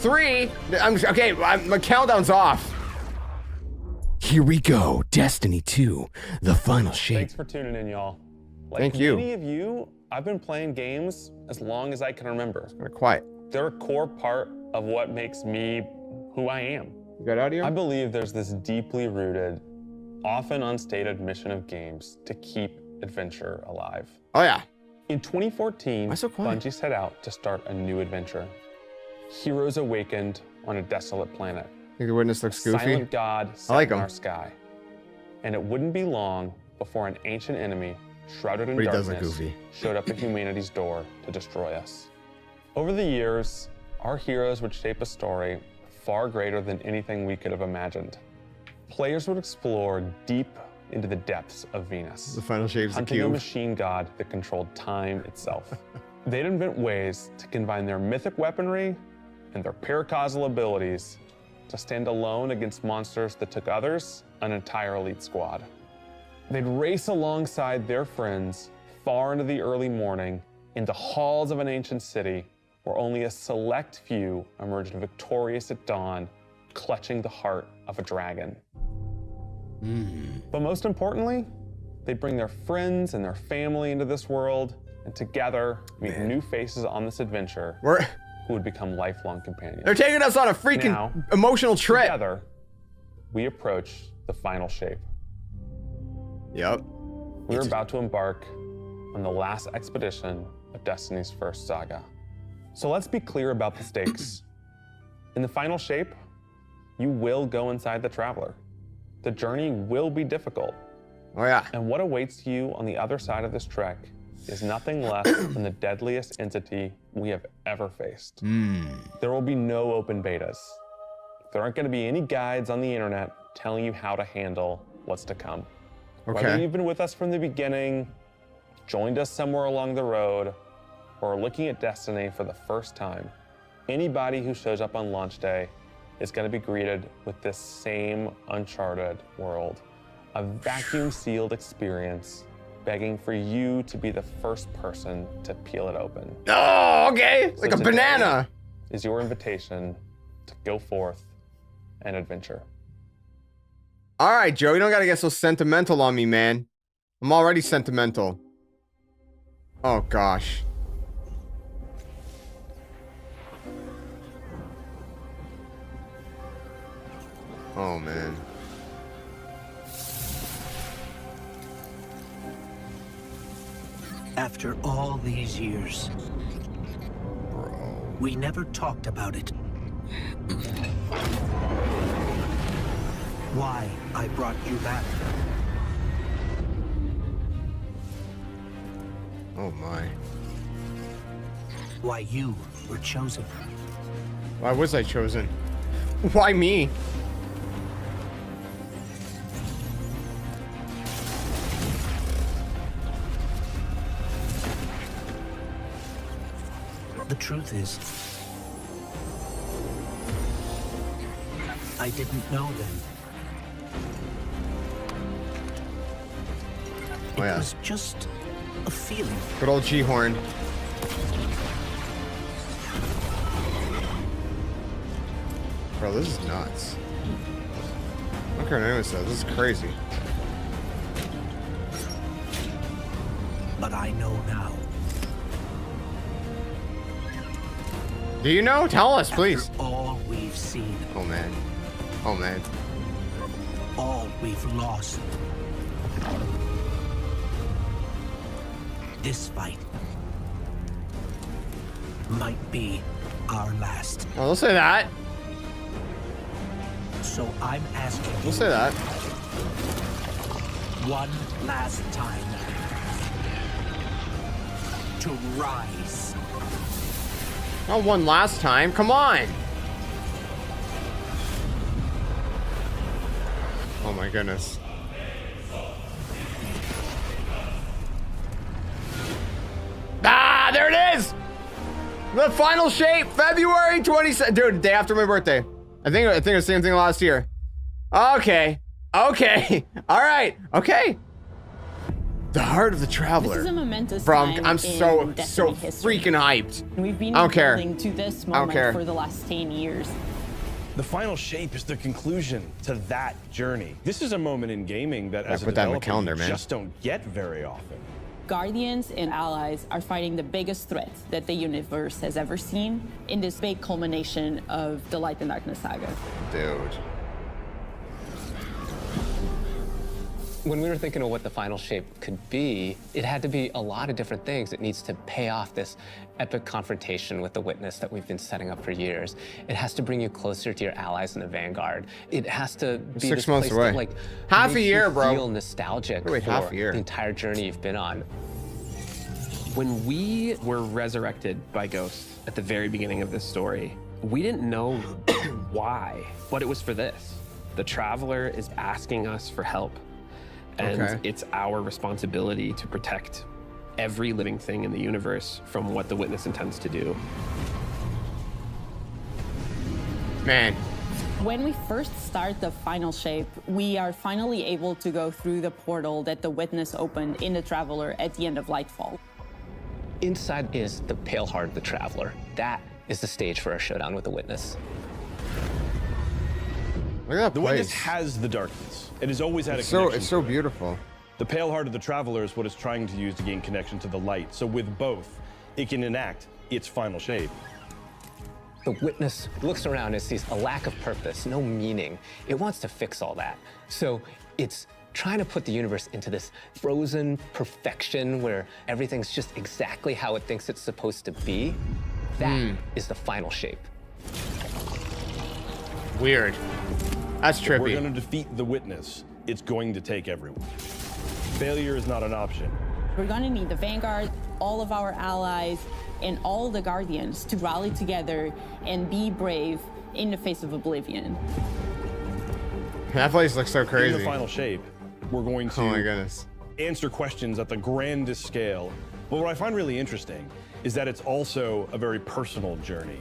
3. Okay, my countdown's off. Here we go. Destiny 2, the final shape. Thanks for tuning in, y'all. Like Thank you. Many of you, I've been playing games as long as I can remember. Kind of quiet. They're a core part of what makes me who I am. You got audio? I believe there's this deeply rooted, often unstated mission of games to keep adventure alive. Oh yeah. In 2014, Why so quiet? Bungie set out to start a new adventure. Heroes awakened on a desolate planet. Think the witness looks goofy? Silent God set like in him. our sky. And it wouldn't be long before an ancient enemy, shrouded in But he does look darkness, goofy. showed up at humanity's door to destroy us. Over the years, our heroes would shape a story far greater than anything we could have imagined. Players would explore deep into the depths of Venus, The final shape's the hunting a cube. machine god that controlled time itself. They'd invent ways to combine their mythic weaponry and their paracausal abilities to stand alone against monsters that took others, an entire elite squad. They'd race alongside their friends far into the early morning into halls of an ancient city where only a select few emerged victorious at dawn, clutching the heart of a dragon. But most importantly, they'd bring their friends and their family into this world and together meet new faces on this adventure who would become lifelong companions. They're taking us on a freaking Now, emotional trip. Together, we approach the final shape. Yep. We're about to embark on the last expedition of Destiny's first saga. So let's be clear about the stakes. In the final shape, you will go inside the Traveler. The journey will be difficult. Oh yeah. And what awaits you on the other side of this trek is nothing less than the deadliest entity we have ever faced. There will be no open betas. There aren't going to be any guides on the internet telling you how to handle what's to come. Whether Okay. you've been with us from the beginning, joined us somewhere along the road, or are looking at Destiny for the first time, anybody who shows up on launch day is going to be greeted with this same uncharted world, a vacuum-sealed experience begging for you to be the first person to peel it open. Oh, okay. Like a today banana. Is your invitation to go forth and adventure. All right, Joe. You don't gotta get so sentimental on me, man. I'm already sentimental. Oh gosh. Oh man. After all these years, we never talked about it. Why I brought you back. Oh my. Why you were chosen. Why was I chosen? Why me? The truth is, I didn't know then. Oh, It yeah. was just a feeling. Good old G-horn. Bro, this is nuts. I don't care what anyone says. This is crazy. But I know now. Do you know? Tell us, please. After all we've seen, Oh man. Oh man. all we've lost. This fight might be our last. Oh, don't say that. So I'm asking Don't you say that. one last time to rise. Not one last time. Come on. Oh my goodness. Ah, there it is. The final shape, February 27th. Dude, day after my birthday. I think it was the same thing last year. Okay. Okay. All right. Okay. The Heart of the Traveler. This is a momentous Bro, time I'm so in Destiny history. freaking hyped. We've been I don't care. building to this I don't moment care. for the last 10 years. The final shape is the conclusion to that journey. This is a moment in gaming that, as a put that in the developer, calendar, you man. just don't get very often. Guardians and allies are fighting the biggest threat that the universe has ever seen in this big culmination of the Light and Darkness saga. Dude. When we were thinking of what the final shape could be, it had to be a lot of different things. It needs to pay off this epic confrontation with the Witness that we've been setting up for years. It has to bring you closer to your allies in the Vanguard. It has to be 6 this months place away. that, like, Half a makes year, you bro. feel nostalgic Wait, for half a year. the entire journey you've been on. When we were resurrected by ghosts at the very beginning of this story, we didn't know why, but it was for this. The Traveler is asking us for help, and Okay. it's our responsibility to protect every living thing in the universe from what the Witness intends to do. Man. When we first start the final shape, we are finally able to go through the portal that the Witness opened in the Traveler at the end of Lightfall. Inside is the Pale Heart of the Traveler. That is the stage for our showdown with the Witness. Look at that The place. Witness has the darkness. It has always had a It's connection. so to it. beautiful. The Pale Heart of the Traveler is what it's trying to use to gain connection to the light. So with both, it can enact its final shape. The Witness looks around and sees a lack of purpose, no meaning. It wants to fix all that. So it's trying to put the universe into this frozen perfection where everything's just exactly how it thinks it's supposed to be. That is the final shape. Weird. That's If we're trippy. going to defeat the Witness, it's going to take everyone. Failure is not an option. We're gonna need the Vanguard, all of our allies, and all the Guardians to rally together and be brave in the face of Oblivion. That place looks so In crazy. the final shape, we're going to Oh my goodness. answer questions at the grandest scale. But what I find really interesting is that it's also a very personal journey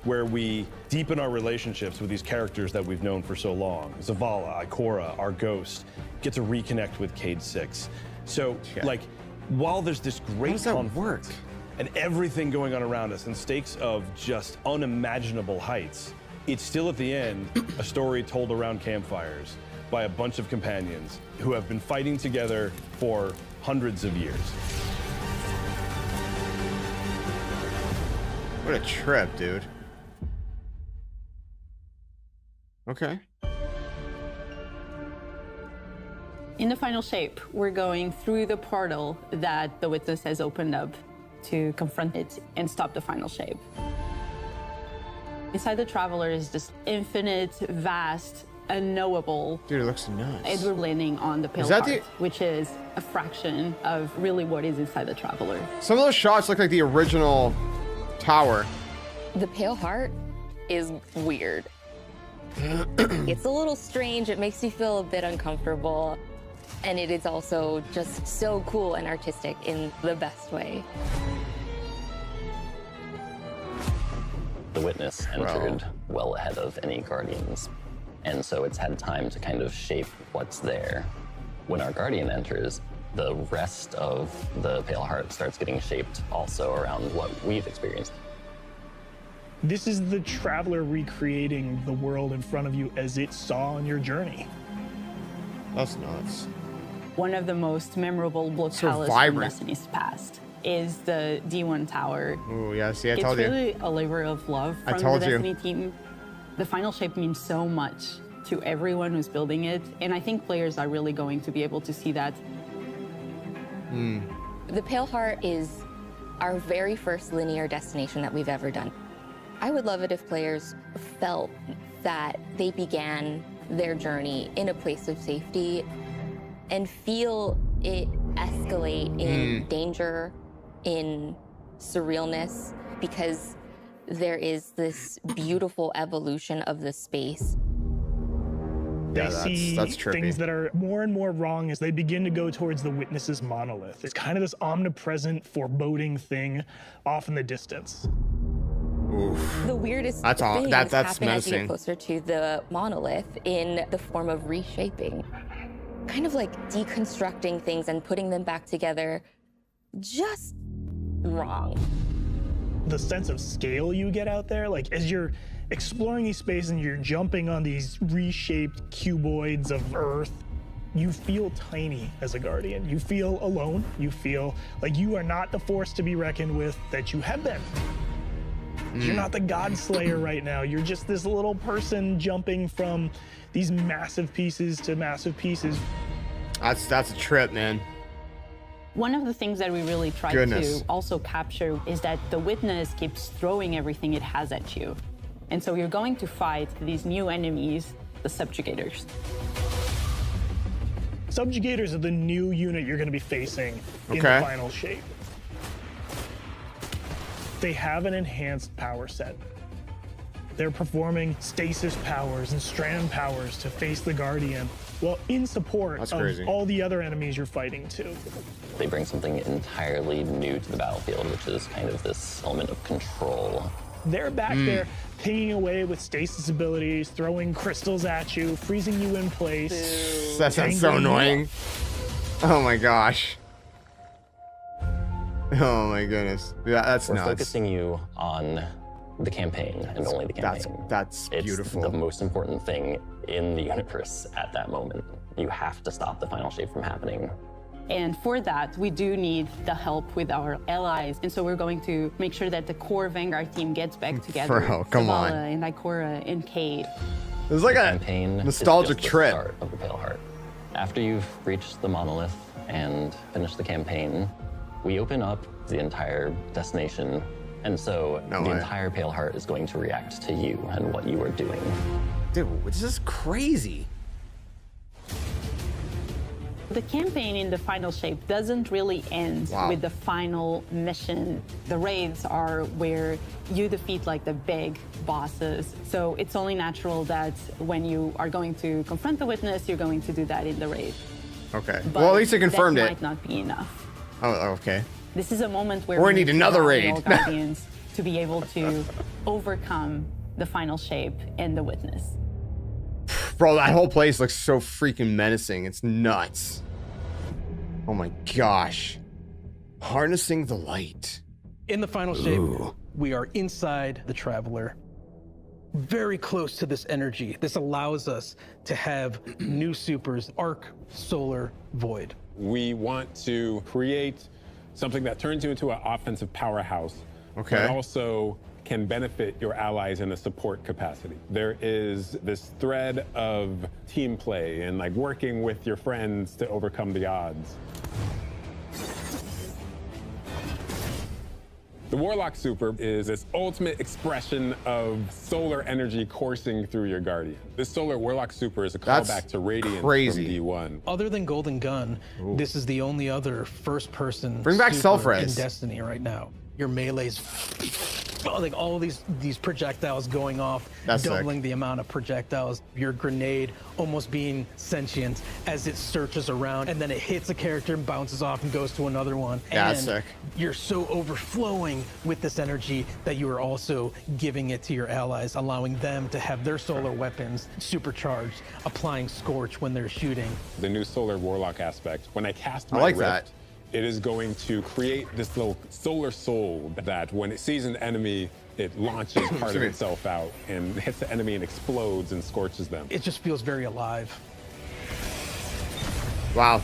where we deepen our relationships with these characters that we've known for so long. Zavala, Ikora, our ghost, get to reconnect with Cade 6. So, Yeah. like, while there's this great does that conflict work? and everything going on around us and stakes of just unimaginable heights, it's still at the end a story told around campfires by a bunch of companions who have been fighting together for hundreds of years. What a trip, dude. Okay. In the final shape, we're going through the portal that the Witness has opened up to confront it and stop the final shape. Inside the Traveler is this infinite, vast, unknowable, Dude, it looks nuts. and we're landing on the Pale Is that Heart, the- which is a fraction of really what is inside the Traveler. Some of those shots look like the original tower. The Pale Heart is weird. It's a little strange. It makes you feel a bit uncomfortable. And it is also just so cool and artistic in the best way. The Witness entered well ahead of any Guardians, and so it's had time to kind of shape what's there. When our Guardian enters, the rest of the Pale Heart starts getting shaped also around what we've experienced. This is the Traveler recreating the world in front of you as it saw on your journey. That's nuts. One of the most memorable block So palaces from vibrant. Destiny's past is the D1 Tower. Ooh, yeah, see, I It's told you. really a labor of love I from the told you. Destiny team. The final shape means so much to everyone who's building it, and I think players are really going to be able to see that. The Pale Heart is our very first linear destination that we've ever done. I would love it if players felt that they began their journey in a place of safety and feel it escalate in danger, in surrealness, because there is this beautiful evolution of the space. They Yeah, see that's trippy. things that are more and more wrong as they begin to go towards the Witness's monolith. It's kind of this omnipresent, foreboding thing off in the distance. Oof. The weirdest That's all- things that's happen as you menacing. get closer to the monolith in the form of reshaping. kind of like deconstructing things and putting them back together just wrong. The sense of scale you get out there, like as you're exploring these spaces and you're jumping on these reshaped cuboids of Earth, you feel tiny as a Guardian. You feel alone. You feel like you are not the force to be reckoned with that you have been. You're not the God Slayer right now. You're just this little person jumping from these massive pieces to massive pieces. That's a trip, man. One of the things that we really try to also capture is that the Witness keeps throwing everything it has at you. And so you're going to fight these new enemies, the Subjugators. Subjugators are the new unit you're going to be facing in the final shape. They have an enhanced power set. They're performing stasis powers and strand powers to face the Guardian, while in support of all the other enemies you're fighting too. They bring something entirely new to the battlefield, which is kind of this element of control. They're back there pinging away with stasis abilities, throwing crystals at you, freezing you in place. That sounds so annoying. Oh my gosh. Oh my goodness. Yeah, that's nuts. We're focusing you on the campaign and only the campaign. That's beautiful. It's the most important thing in the universe at that moment. You have to stop the final shape from happening. And for that, we do need the help with our allies. And so we're going to make sure that the core Vanguard team gets back together. Bro, come on. Zavala and Ikora and Cade. It was like a nostalgic trip. Start of the Pale Heart. After you've reached the monolith and finished the campaign, we open up the entire destination. And so the entire Pale Heart is going to react to you and what you are doing. Dude, this is crazy. The campaign in the final shape doesn't really end with the final mission. The raids are where you defeat like the big bosses. So it's only natural that when you are going to confront the Witness, you're going to do that in the raid. Okay. But well, at least they confirmed that it. Might not be enough. Oh, okay. This is a moment where we need another raid. All Guardians to be able to overcome the final shape and the Witness. Bro, that whole place looks so freaking menacing. It's nuts. Oh my gosh. Harnessing the light. In the final shape, we are inside the Traveler, very close to this energy. This allows us to have new supers, Arc, Solar, Void. We want to create something that turns you into an offensive powerhouse, but also can benefit your allies in a support capacity. There is this thread of team play and like working with your friends to overcome the odds. The Warlock Super is this ultimate expression of solar energy coursing through your Guardian. This Solar Warlock Super is a callback to Radiant from D1. Other than Golden Gun, this is the only other first-person Bring back super self-res in Destiny right now. Your melee's like all these projectiles going off, doubling the amount of projectiles. Your grenade almost being sentient as it searches around, and then it hits a character and bounces off and goes to another one. That's and sick. You're so overflowing with this energy that you are also giving it to your allies, allowing them to have their solar weapons supercharged, applying Scorch when they're shooting. The new Solar Warlock aspect, when I cast my Rift, it is going to create this little solar soul that when it sees an enemy, it launches part of itself out and hits the enemy and explodes and scorches them. It just feels very alive. Wow.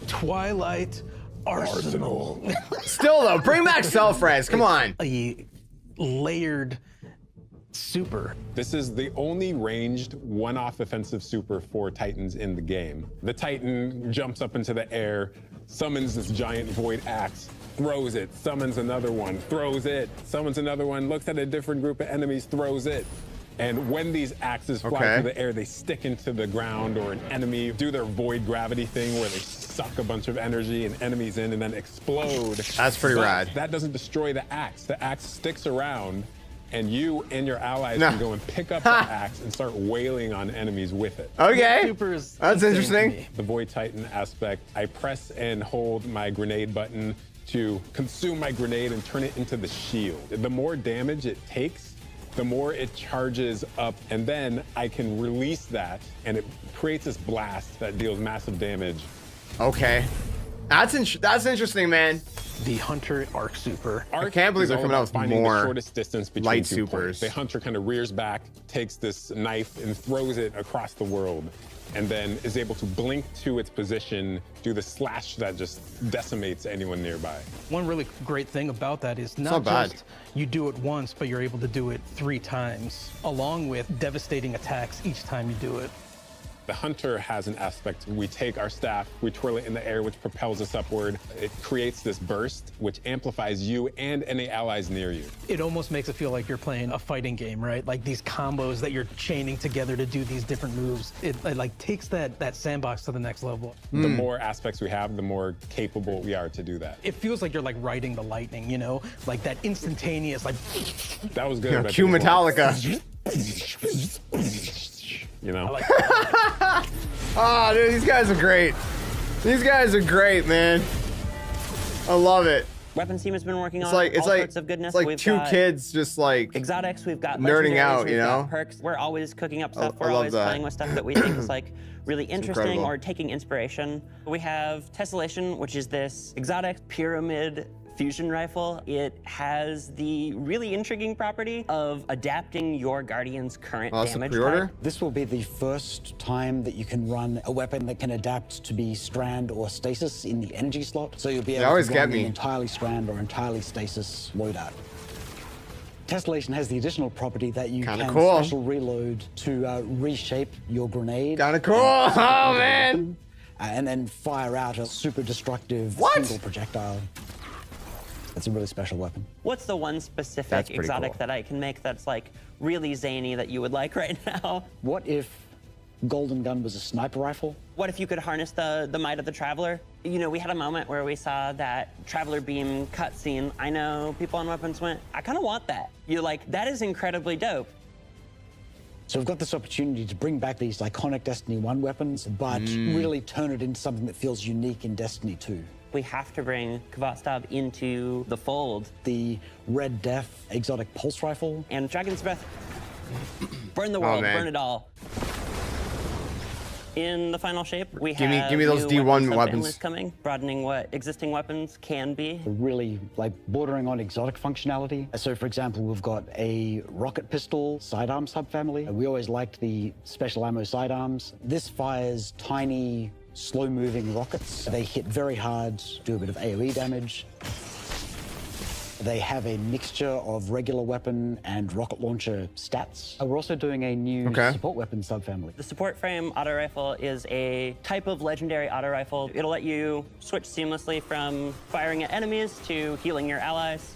Twilight Arsenal. Still though, bring back self-res, come on. A layered super. This is the only ranged one-off offensive super for Titans in the game. The Titan jumps up into the air, summons this giant void axe, throws it, summons another one, throws it, summons another one, looks at a different group of enemies, throws it. And when these axes fly through the air, they stick into the ground or an enemy, do their void gravity thing where they suck a bunch of energy and enemies in and then explode. That's pretty rad. That doesn't destroy the axe. The axe sticks around and you and your allies can go and pick up the axe and start wailing on enemies with it. Okay, that's interesting. The Void Titan aspect, I press and hold my grenade button to consume my grenade and turn it into the shield. The more damage it takes, the more it charges up, and then I can release that, and it creates this blast that deals massive damage. Okay. That's interesting, man. The Hunter Arc Super. I can't believe they're coming out with finding more the shortest distance between light 2 supers. points. The Hunter kind of rears back, takes this knife, and throws it across the world, and then is able to blink to its position, do the slash that just decimates anyone nearby. One really great thing about that is not just you do it once, but you're able to do it 3 times, along with devastating attacks each time you do it. The Hunter has an aspect. We take our staff, we twirl it in the air, which propels us upward. It creates this burst, which amplifies you and any allies near you. It almost makes it feel like you're playing a fighting game, right? Like these combos that you're chaining together to do these different moves. It like takes that sandbox to the next level. The more aspects we have, the more capable we are to do that. It feels like you're like riding the lightning, you know? Like that instantaneous, like... That was good. Cue Metallica. You know? Oh, dude, these guys are great. These guys are great, man. I love it. Weapons team has been working on all sorts of goodness. It's like we've 2 got kids just like exotics, we've got nerding out, we've you got know? perks. We're always cooking up stuff. I We're love always that. playing with stuff that we think is like really interesting incredible. or taking inspiration. We have Tessellation, which is this exotic pyramid fusion rifle. It has the really intriguing property of adapting your Guardian's current damage type. This will be the first time that you can run a weapon that can adapt to be strand or stasis in the energy slot. So you'll be able to run the entirely strand or entirely stasis loadout. Tessellation has the additional property that you can special reload to reshape your grenade. Kinda cool. Oh, man. And then fire out a super destructive single projectile. It's a really special weapon. What's the one specific exotic that I can make that's like really zany that you would like right now? What if Golden Gun was a sniper rifle? What if you could harness the might of the Traveler? You know, we had a moment where we saw that Traveler beam cutscene. I know people on Weapons went, I kind of want that. You're like, that is incredibly dope. So we've got this opportunity to bring back these iconic Destiny 1 weapons, but really turn it into something that feels unique in Destiny 2. We have to bring Kvatstav into the fold. The Red Death exotic pulse rifle. And Dragon's Breath. Burn the world, burn it all. In the final shape, we have give me those D1 weapons coming, broadening what existing weapons can be. Really like bordering on exotic functionality. So for example, we've got a rocket pistol sidearm subfamily. We always liked the special ammo sidearms. This fires tiny, slow-moving rockets. They hit very hard, do a bit of AoE damage. They have a mixture of regular weapon and rocket launcher stats. We're also doing a new support weapon subfamily. The support frame auto rifle is a type of legendary auto rifle. It'll let you switch seamlessly from firing at enemies to healing your allies.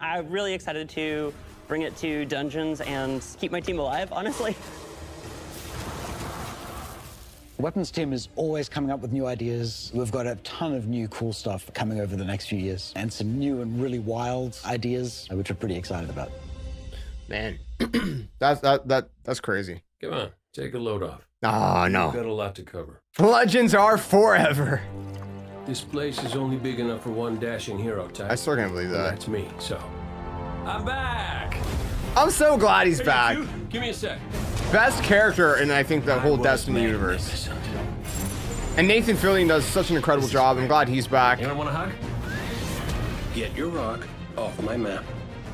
I'm really excited to bring it to dungeons and keep my team alive, honestly. Weapons team is always coming up with new ideas. We've got a ton of new cool stuff coming over the next few years, and some new and really wild ideas, which we're pretty excited about. Man, that's crazy. Come on, take a load off. Oh, no. We've got a lot to cover. Legends are forever. This place is only big enough for one dashing hero type. I still can't believe that. That's me, so. I'm back! I'm so glad he's back. Give me a sec. Best character in, I think, the whole Destiny universe. And Nathan Fillion does such an incredible job. I'm glad he's back. You don't want a hug? Get your rock off my map.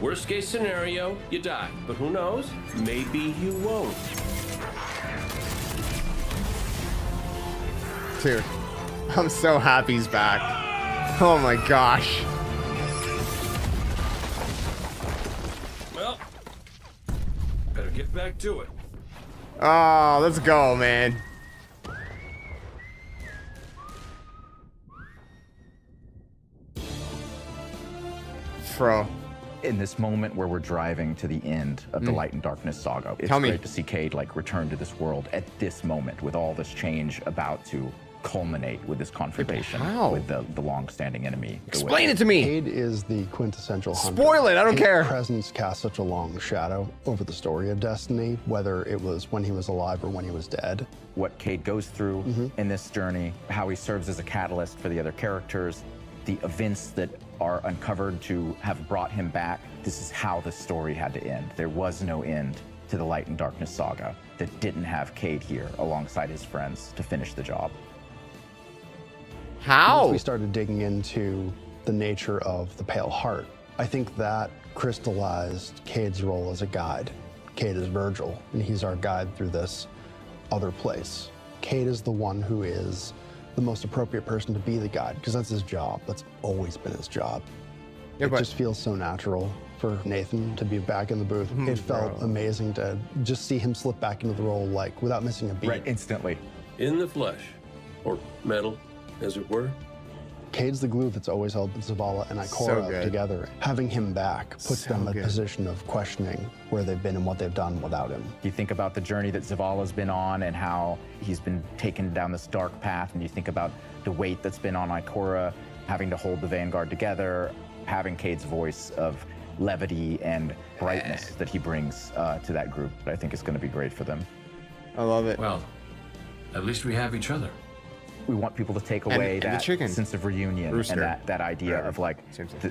Worst case scenario, you die. But who knows? Maybe you won't. Dude, I'm so happy he's back. Oh my gosh. Well, better get back to it. Oh, let's go, man. Bro. In this moment where we're driving to the end of the Light and Darkness saga, it's great to see Cade like return to this world at this moment with all this change about to culminate with this confrontation with the long-standing enemy. Explain it to me. Cade is the quintessential hunter. Spoil it, I don't care. His presence casts such a long shadow over the story of Destiny, whether it was when he was alive or when he was dead. What Cade goes through in this journey, how he serves as a catalyst for the other characters. the events that are uncovered to have brought him back, this is how the story had to end. There was no end to the Light and Darkness saga that didn't have Cade here alongside his friends to finish the job. How? Once we started digging into the nature of the Pale Heart, I think that crystallized Cade's role as a guide. Cade is Virgil, and he's our guide through this other place. Cade is the one who is the most appropriate person to be the guide, because that's his job. That's always been his job. Yeah, it just feels so natural for Nathan to be back in the booth. It felt amazing to just see him slip back into the role, like, without missing a beat. Right, instantly. In the flesh, or metal, as it were. Cade's the glue that's always held Zavala and Ikora together. Having him back puts them in a position of questioning where they've been and what they've done without him. You think about the journey that Zavala's been on and how he's been taken down this dark path, and you think about the weight that's been on Ikora, having to hold the Vanguard together, having Cade's voice of levity and brightness that he brings to that group. I think it's going to be great for them. I love it. Well, at least we have each other. We want people to take away that sense of reunion Rooster. and that idea of like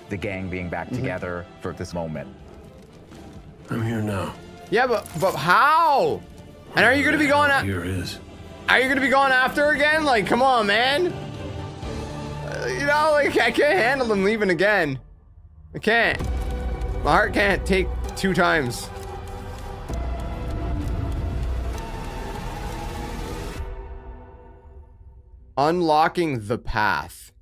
the gang being back together for this moment. I'm here now. Yeah, but how? And are you gonna be going out? Here is. Are you gonna be going after again? Like, come on, man. You know, like I can't handle them leaving again. I can't. My heart can't take 2 times. Unlocking the path.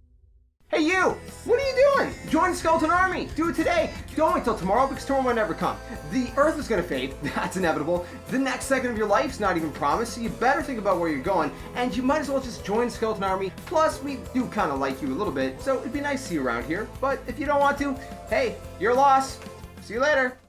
Hey you! What are you doing? Join the Skeleton Army! Do it today! Don't wait till tomorrow because tomorrow might never come. The Earth is gonna fade, that's inevitable. The next second of your life's not even promised, so you better think about where you're going, and you might as well just join the Skeleton Army. Plus, we do kinda like you a little bit, so it'd be nice to see you around here. But if you don't want to, hey, your loss. See you later.